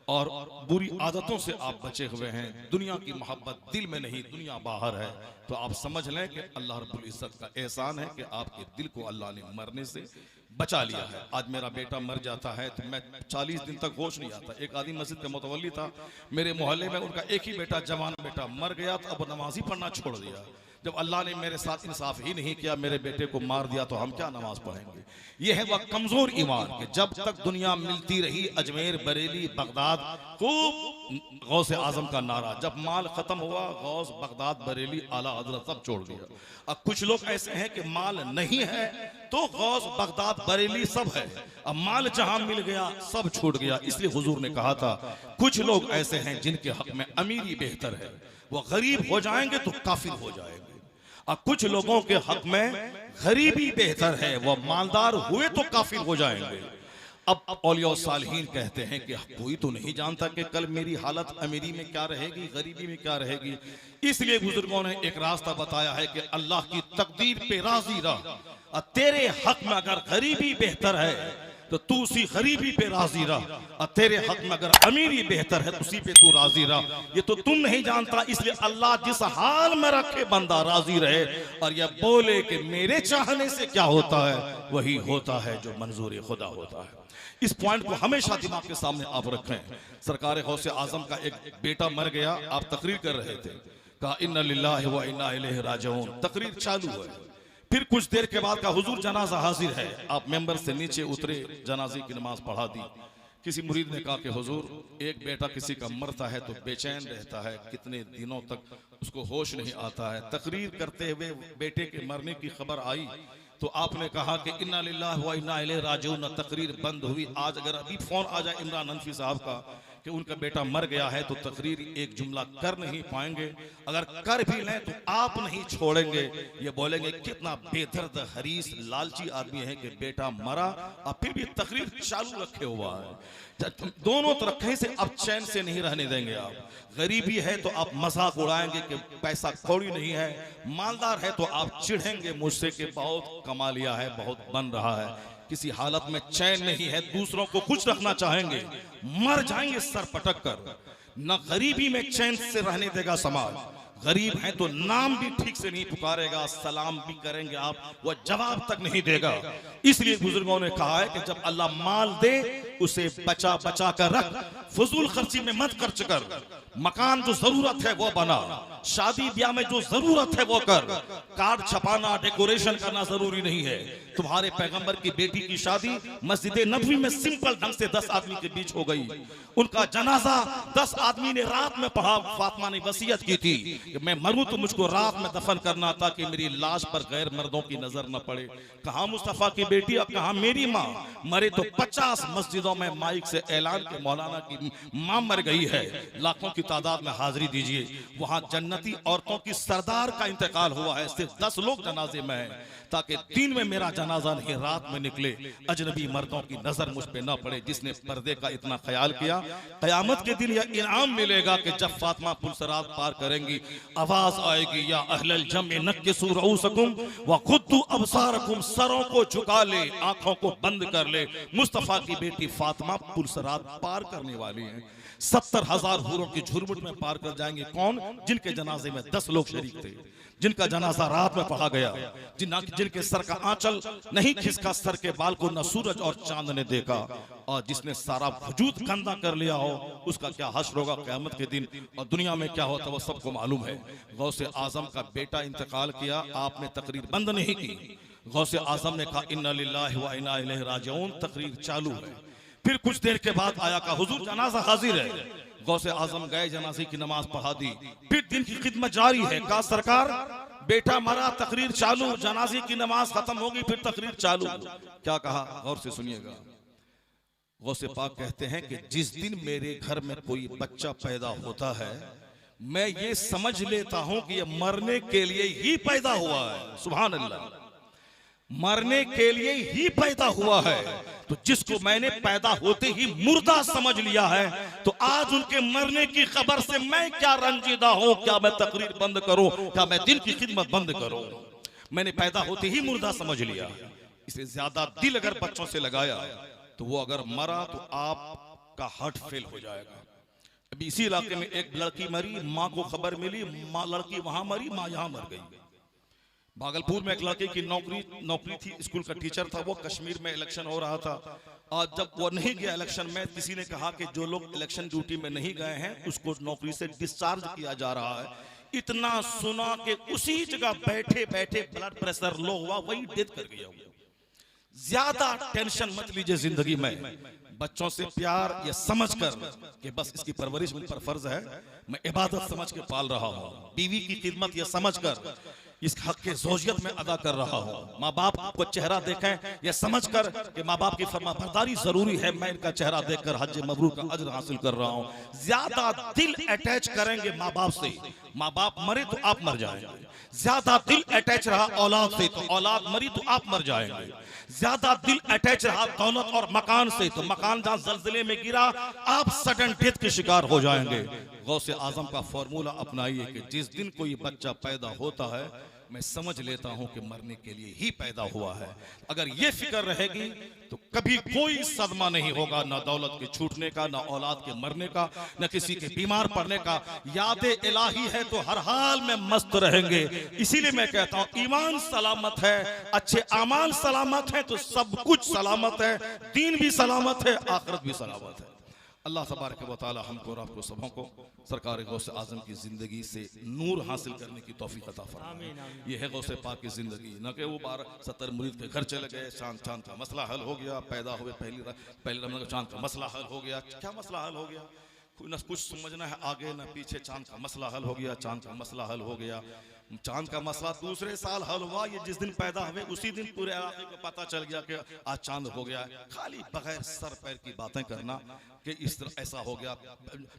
और बुरी आदतों से आप बचे हुए हैं, दुनिया की मोहब्बत दिल में नहीं, दुनिया बाहर है, तो आप समझ लें कि अल्लाह रब्बुल इज्जत का एहसान है कि आपके दिल को अल्लाह ने मरने से बचा लिया है। आज मेरा बेटा मर जाता है तो मैं 40 दिन तक होश नहीं आता। एक आदमी मस्जिद का मुतवल्ली था मेरे मोहल्ले में, उनका एक ही बेटा, जवान बेटा मर गया तो अब नमाज ही पढ़ना छोड़ दिया। जब अल्लाह ने मेरे साथ इंसाफ ही नहीं किया, मेरे बेटे को मार दिया, तो हम क्या नमाज पढ़ेंगे। यह है वह कमजोर ईमान कि जब तक दुनिया मिलती रही, अजमेर, बरेली, बगदाद, खूब गौसे आजम का नारा, जब माल खत्म हुआ गौस, बगदाद, बरेली, आला हजरत सब छोड़ दिया। अब कुछ लोग ऐसे हैं कि माल नहीं है तो गौस, बगदाद, बरेली सब है, अब माल जहां मिल गया सब छूट गया। इसलिए हुजूर ने कहा था कुछ लोग ऐसे हैं जिनके हक में अमीरी बेहतर है, वो गरीब हो जाएंगे तो काफिर हो जाएंगे। और कुछ लोगों के हक में गरीबी बेहतर है, वह मालदार हुए तो काफिर हो जाएंगे। अब औलिया सालिहीन कहते हैं कि कोई तो नहीं जानता कि कल मेरी हालत अमीरी में क्या रहेगी, गरीबी में क्या रहेगी। इसलिए बुजुर्गों ने एक रास्ता बताया है कि अल्लाह की तकदीर पे राजी रह, और तेरे हक में अगर गरीबी बेहतर है तो तू उसी गरीबी पे राजी रह, और तेरे हक में अगर अमीरी बेहतर है उसी पे तू राजी रह। ये तो तुम नहीं जानता, इसलिए अल्लाह जिस हाल में रखे बंदा राजी रहे और यह बोले कि मेरे चाहने से क्या होता है, वही होता है जो मंजूर खुदा होता है। इस पॉइंट को हमेशा दिमाग के सामने आप रखें। सरकार गौसे आजम का एक बेटा मर गया, आप तकरीर कर रहे थे, कहा इन्ना लिल्लाहि व इन्ना इलैहि राजिऊन, तकरीर चालू है। फिर कुछ देर के बाद का हुजूर जनाजा हाजिर है, आप मेंबर से नीचे उतरे, जनाजे की नमाज पढ़ा दी। किसी मुरीद ने कहा कि हुजूर एक बेटा किसी का मरता है तो बेचैन रहता है, कितने दिनों तक उसको होश नहीं आता है। तकरीर करते हुए बेटे के मरने की खबर आई तो आपने कहा कि इन्ना लिल्लाहि व इन्ना इलैहि राजिऊन, तकरीर बंद हुई। आज अगर अभी फोन आ जाए इमरान हनफी साहब का कि उनका बेटा मर गया है तो तकरीर एक जुमला कर नहीं पाएंगे, अगर कर भी लें तो आप नहीं छोड़ेंगे। ये बोलेंगे कितना बेदर्द हरीस लालची आदमी है कि बेटा मरा और फिर भी तकरीर चालू रखे हुआ है। दोनों तरफ कहीं से अब चैन से नहीं रहने देंगे। आप गरीबी है तो आप मजाक उड़ाएंगे कि पैसा कौड़ी नहीं है, मालदार है तो आप चिढ़ेंगे मुझसे कि बहुत कमा लिया है, बहुत बन रहा है। किसी हालत में चैन नहीं है, दूसरों को खुश रखना चाहेंगे, मर जाएंगे सर पटक कर। न गरीबी में चैन से रहने देगा समाज। गरीब है तो नाम भी ठीक से नहीं पुकारेगा, सलाम भी करेंगे आप, वह जवाब तक नहीं देगा। इसलिए बुजुर्गों ने कहा है कि जब अल्लाह माल दे उसे बचा बचा कर रख, फजूल खर्ची में मत खर्च कर। मकान जो जरूरत है वो बना, शादी ब्याह में जो जरूरत है वो कर। कार्ड छपाना, डेकोरेशन करना जरूरी नहीं है। तुम्हारे पैगंबर की बेटी की शादी मस्जिद नबवी में सिंपल ढंग से 10 आदमी के बीच हो गई। उनका जनाजा 10 आदमी ने रात में पढ़ा। फातिमा ने वसीयत की थी कि मैं मरूं तो मुझको रात में दफन करना, ताकि मेरी लाश पर गैर मर्दों की नजर न पड़े। कहां मुस्तफा की बेटी और कहां मेरी माँ। मरे तो 50 मस्जिदों में माइक से ऐलान के मौलाना की मां मर गई है, लाखों की तादाद में हाजिरी दीजिए। वहां जन्नती औरतों की सरदार का इंतकाल हुआ है, सिर्फ 10 लोग जनाजे में हैं, ताकि दिन में मेरा जनाजा नहीं रात में निकले, अजनबी मर्दों की नजर मुझ पे न पड़े। जिसने पर्दे का इतना ख्याल किया, कयामत के दिन यह इनाम मिलेगा कि जब फातिमा पुलसरात पार करेंगी, आवाज आएगी, या अहलल जमे नक्किसू रऊसकुम व खुद्दू अबसारकुम, सरों को झुका ले, आंखों को बंद कर ले। मुस्तफा की बेटी फातिमा पुलसरात पार करने वाली है। 70,000 हूरों की झुरमुट में पार कर जाएंगे। कौन? जिनके जनाजे में 10 लोग शरीक थे, जिनका जनाजा रात में पढ़ा गया, जिनके सर का आंचल नहीं खिसका, सर के बाल को न सूरज और चांद ने देखा, और जिसने सारा वजूद गंदा कर लिया हो, उसका क्या हश्र होगा क़यामत के दिन। और दुनिया में क्या होता है वो सबको मालूम है। गौसे आजम का बेटा इंतकाल किया, आपने तकरीर बंद नहीं की। गौसे आजम ने कहा इन्ना लिल्लाहि व इन्ना इलैहि राजिऊन, तकरीर चालू है। फिर कुछ देर के बाद आया का हुजूर जनाजा हाजिर है। गौसे आजम गए, जनाजे की नमाज पढ़ा दी। फिर दिन की खिदमत जारी है। कहा सरकार बेटा मरा, तकरीर चालू, जनाजे की नमाज खत्म होगी, फिर तकरीर चालू। क्या कहा? गौर से सुनिएगा। गौसे पाक कहते हैं कि जिस दिन मेरे घर में कोई बच्चा पैदा होता है, मैं ये समझ लेता हूं कि यह मरने के लिए ही पैदा हुआ है। सुभान अल्लाह, मरने के लिए ही पैदा हुआ है। तो जिसको मैंने पैदा होते ही मुर्दा समझ लिया है, तो आज उनके मरने की खबर से मैं क्या रंजीदा हूं। क्या मैं तकरीर बंद करूं? क्या मैं दिल की खिदमत बंद करूं? मैंने पैदा होते ही मुर्दा समझ लिया। इसे ज्यादा दिल अगर बच्चों से लगाया, तो वो अगर मरा तो आपका हार्ट फेल हो जाएगा। अभी इसी इलाके में एक लड़की मरी, माँ को खबर मिली, माँ लड़की वहां मरी, माँ यहां मर गई। भागलपुर में एक लड़के की नौकरी थी, स्कूल का टीचर था वो। कश्मीर में इलेक्शन हो रहा था, और जब वो नहीं गया इलेक्शन में, किसी ने कहा कि जो लोग इलेक्शन ड्यूटी में नहीं गए हैं उसको नौकरी से डिस्चार्ज किया जा रहा है। इतना सुना कि उसी जगह बैठे बैठे ब्लड प्रेशर लो हुआ, वही डेथ कर गया। ज्यादा टेंशन मत लीजिए जिंदगी में। बच्चों से प्यार ये समझकर कि बस इसकी परवरिश मुझ पर फर्ज है, मैं इबादत समझ के पाल रहा हूँ। बीवी की खिदमत ये समझकर इस हक के ज़ौजियत में अदा कर रहा हूँ। माँ बाप को चेहरा देखें ये समझकर कि माँ बाप की फरमाबरदारी जरूरी है, मैं इनका चेहरा देखकर हज मबरूर का अजर हासिल कर रहा हूँ। ज्यादा दिल अटैच करेंगे माँ बाप से, माँ बाप मरे तो आप मर जाएंगे। ज्यादा दिल अटैच रहा औलाद से, तो औलाद मरी तो आप मर जाएंगे। ज्यादा दिल अटैच रहा दौलत और मकान से, तो मकान जहां जल्जले में गिरा आप सडन डेथ के शिकार हो जाएंगे। गौसे आजम का फॉर्मूला अपनाइए कि जिस दिन कोई बच्चा पैदा होता है, मैं समझ लेता हूं कि मरने के लिए ही पैदा हुआ है। अगर ये फिक्र रहेगी तो कभी कोई सदमा नहीं होगा, ना दौलत के छूटने का, ना औलाद के मरने का, न किसी के बीमार पड़ने का। याद इलाही है तो हर हाल में मस्त रहेंगे। इसीलिए मैं कहता हूं ईमान सलामत है, अच्छे आमाल सलामत है, तो सब कुछ सलामत है। दीन भी सलामत है, आखिरत भी सलामत है। अल्लाह तबारक व तआला हमको और आपको सबों को सरकार गौसे आजम की जिंदगी से नूर हासिल करने की तौफीक अता फरमाए। ये है गौसे पाक की जिंदगी, न कि वो 12-17 मुरीद के घर चले गए, चांद का मसला हल हो गया, पैदा हुए पहली रमजान का चांद का मसला हल हो गया। क्या मसला हल हो गया? न कुछ समझना है आगे न पीछे। चांद का मसला हल हो गया, चांद का मसला हल हो गया। चांद का मसला दूसरे साल हल हुआ, ये जिस दिन पैदा हुए उसी दिन पूरे इलाके को पता चल गया कि आज चांद हो गया। खाली बगैर सर पैर की बातें करना कि इस तरह ऐसा हो गया,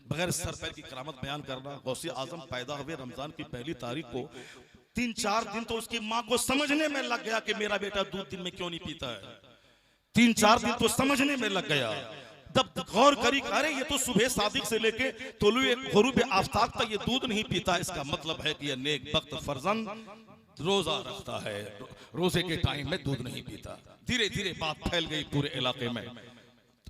बगैर सर पैर की करामत बयान करना। गौसे आजम पैदा हुए रमजान की पहली तारीख को, 3-4 दिन तो उसकी माँ को समझने में लग गया कि मेरा बेटा दूध दिन में क्यों नहीं पीता है। 3-4 दिन तो समझने में लग गया। जब गौर करी, अरे ये तो सुबह सादिक से लेके तुलुए गुरूब आफ्ताब तक ये दूध नहीं पीता, इसका मतलब है कि ये नेक वक्त फर्जंद रोजा रखता है, रोजे के टाइम में दूध नहीं पीता। धीरे धीरे बात फैल गई पूरे इलाके में।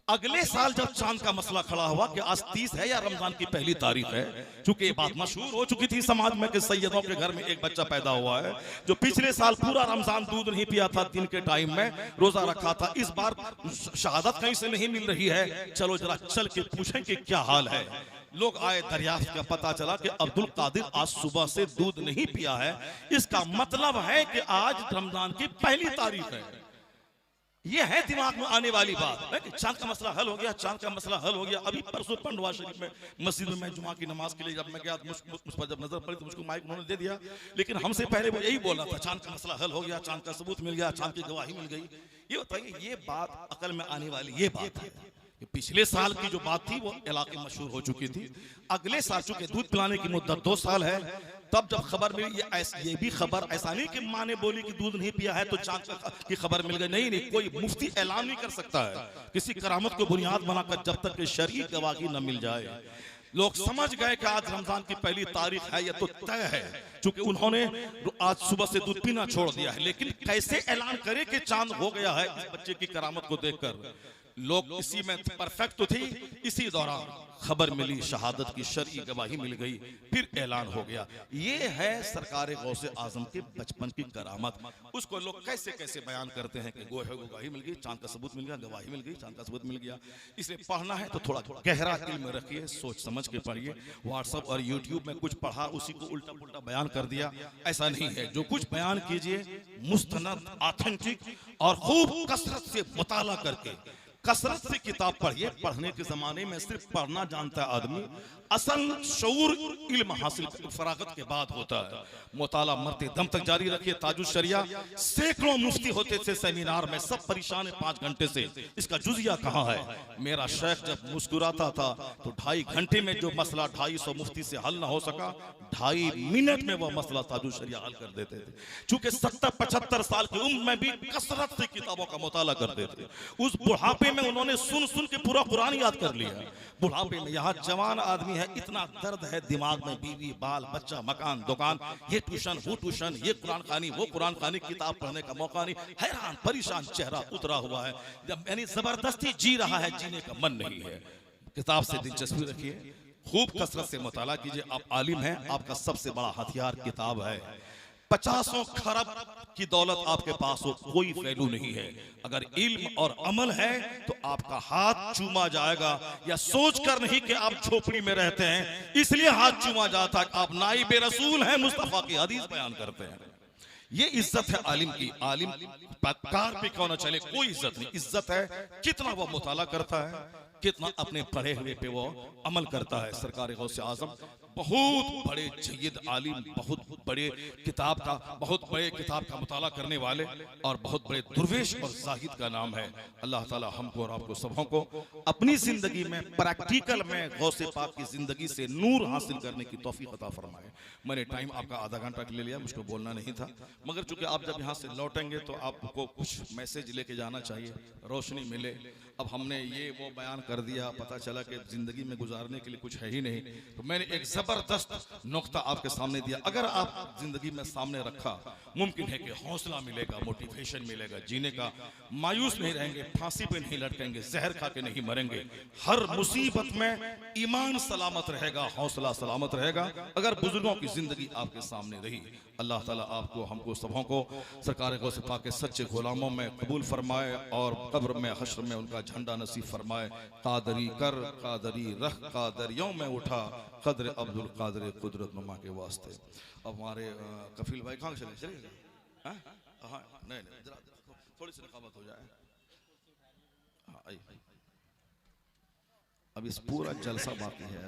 अगले साल जब चांद का मसला खड़ा हुआ कि आज 30 है या रमजान की पहली तारीख है, चूंकि ये बात मशहूर हो चुकी थी समाज में कि सैयदों के घर में एक बच्चा पैदा हुआ है जो पिछले साल पूरा रमजान दूध नहीं पिया था, दिन के टाइम में रोजा रखा था, इस बार शहादत कहीं से नहीं मिल रही है, चलो जरा चल के पूछें कि क्या हाल है। लोग आए, दरियाफ्त का पता चला कि अब्दुल कादिर आज सुबह से दूध नहीं पिया है, इसका मतलब है कि आज रमजान की पहली तारीख है। ये है दिमाग में आने वाली बात है कि चांद का मसला हल हो गया, चांद का मसला हल हो गया। अभी परसों पंडवा शरीफ में मस्जिद में मैं जुमा की नमाज के लिए जब मैं गया, मुझ पर जब नजर पड़ी तो मुझको माइक उन्होंने दे दिया, लेकिन हमसे पहले वो यही बोला था चांद का मसला हल हो गया, चांद का सबूत मिल गया, चांद की गवाही मिल गई। ये बताइए, ये बात अकल में आने वाली ये बात है कि पिछले साल की जो बात थी वो इलाके मशहूर हो चुकी थी, अगले साल चूंकि दूध पिलाने की मुद्दत 2 साल है, तब जब खबर मिली, ये भी खबर ऐसा नहीं कि माँ ने बोली कि दूध नहीं पिया है तो चांद की खबर मिल गई, नहीं, कोई मुफ्ती ऐलान नहीं कर सकता है किसी करामत को बुनियाद बनाकर जब तक कि शरई गवाही न मिल जाए। लोग समझ गए कि आज रमजान की पहली तारीख है, यह तो तय है, क्योंकि उन्होंने आज सुबह से दूध पीना छोड़ दिया है। लेकिन कैसे ऐलान करे कि चांद हो गया है इस बच्चे की करामत को देखकर? लोग इसी में परफेक्ट तो थी, इसी दौरान खबर मिली, शहादत की शरई गवाही मिल गई, फिर ऐलान हो गया। ये है सरकार गौसे आजम के बचपन की करामत। उसको लोग कैसे कैसे बयान करते हैं कि गवाही मिल गई, चांद का सबूत मिल गया, गवाही मिल गई, चांद का सबूत मिल गया। इसलिए पढ़ना है तो थोड़ा गहरा इल्म रखिए, सोच समझ के पढ़िए। व्हाट्सएप और यूट्यूब में कुछ पढ़ा उसी को उल्टा पुल्टा बयान कर दिया, ऐसा नहीं है। जो कुछ बयान कीजिए मुस्तनद, ऑथेंटिक और खूब कसरत से मुताला करके, कसरत से किताब पढ़िए। पढ़ने के जमाने में सिर्फ पढ़ना जानता है आदमी, असल शऊर इल्म हासिल फरागत के बाद होता है। मुताला मरते दम तक जारी रखिए। ताजुल शरिया सैकड़ों मुफ्ती होते थे सेमिनार में, सब परेशान है 5 घंटे से, इसका जुजिया कहाँ है? मेरा शेख जब मुस्कुराता था तो 2.5 घंटे में जो मसला 250 मुफ्ती से हल ना हो सका, 2.5 मिनट में वह मसला ताजुल शरिया हल कर देते थे। चूंकि 70-75 साल की उम्र में भी कसरत से किताबों का मुताला करते थे। उस बुढ़ापे में उन्होंने सुन के पूरा कुरान याद कर लिया। बुढ़ापे में यहाँ जवान आदमी है, इतना दर्द है दिमाग में, बीवी बाल बच्चा मकान दुकान, ये ट्यूशन वो ट्यूशन, ये कुरान खानी वो कुरान खानी, किताब पढ़ने का मौका नहीं, हैरान परेशान चेहरा उतरा हुआ है, जब यानी जबरदस्ती जी रहा है, जीने का मन नहीं है। किताब से दिलचस्पी रखिए, खूब कसरत से मुताला कीजिए। आप आलिम हैं, आपका सबसे बड़ा हथियार किताब है। 50 खरब की दौलत आपके पास हो, कोई वैल्यू नहीं है। अगर इल्म और अमल है तो आपका हाथ चूमा जाएगा, या सोच कर नहीं कि आप झोपड़ी में रहते हैं इसलिए हाथ चूमा जाता है, आप नाइबे रसूल हैं, मुस्तफा की हदीस बयान करते हैं। ये इज्जत है आलिम की। आलिम कार पे क्यों ना चले, कोई इज्जत नहीं। इज्जत है कितना वो मुताला करता है, कितना अपने पढ़े हुए पे वो अमल करता है। सरकार गौसे आजम बहुत बड़े जय्यद आलिम, बहुत बड़े किताब का मुताला करने वाले और बहुत बड़े दुर्वेश और जाहिद का नाम है। अल्लाह ताला हमको और आपको सबों को अपनी जिंदगी में प्रैक्टिकल में गौसे पाक की जिंदगी से नूर हासिल करने की तौफीक अता फरमाए। मैंने टाइम आपका आधा घंटा ले लिया, मुझको बोलना नहीं था, मगर चूंकि आप जब यहाँ से लौटेंगे तो आपको कुछ मैसेज लेके जाना चाहिए, रोशनी मिले। अब हमने ये वो बयान कर दिया, पता चला कि जिंदगी में गुजारने के लिए कुछ है ही नहीं, तो मैंने एक जबरदस्त नुक्ता आपके सामने दिया। अगर आप जिंदगी में सामने रखा, मुमकिन है कि हौसला मिलेगा, मोटिवेशन मिलेगा जीने का, मायूस नहीं रहेंगे, फांसी पे नहीं लटकेंगे, जहर खा के नहीं मरेंगे। हर मुसीबत में ईमान सलामत रहेगा, हौसला सलामत रहेगा, अगर बुजुर्गों की जिंदगी आपके सामने रही। अल्लाह ताला आपको हमको सबों को सरकार गौसे पाक के सच्चे गुलामों में कबूल फरमाए और कब्र में हश्र में उनका झंडा नसीब फरमाए। कादरी कर कादरी रख कादरियों में उठा, कदर अब्दुल कादर कुदरत नुमा के वास्ते। अब हमारे कफील भाई कहाँ चले? हाँ नहीं जरा थोड़ी सी रकाबत हो जाए। हाँ अब इस पूरा जलसा बाकी है।